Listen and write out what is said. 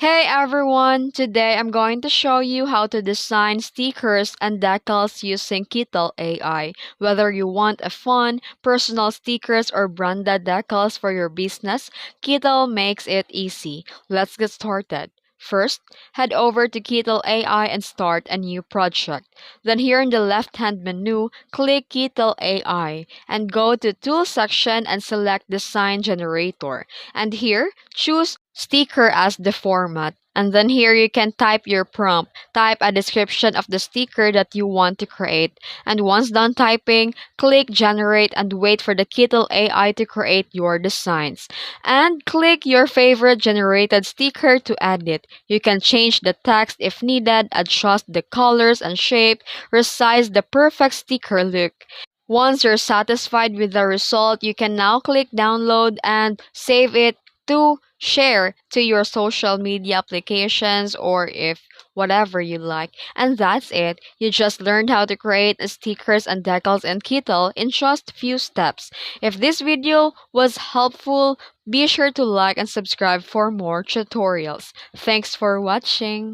Hey everyone! Today I'm going to show you how to design stickers and decals using Kittl AI. Whether you want a fun, personal stickers or branded decals for your business, Kittl makes it easy. Let's get started. First, head over to Kittl AI and start a new project. Then here in the left-hand menu, click Kittl AI and go to Tool section and select Design Generator. And here, choose sticker as the format. And then here you can type your prompt. Type a description of the sticker that you want to create. And once done typing, click generate and wait for the Kittl AI to create your designs. And click your favorite generated sticker to edit. You can change the text if needed, adjust the colors and shape, resize the perfect sticker look. Once you're satisfied with the result, you can now click download and save it to share to your social media applications or if whatever you like. And that's it. You just learned how to create stickers and decals in Kittl in just few steps. If this video was helpful, be sure to like and subscribe for more tutorials. Thanks for watching.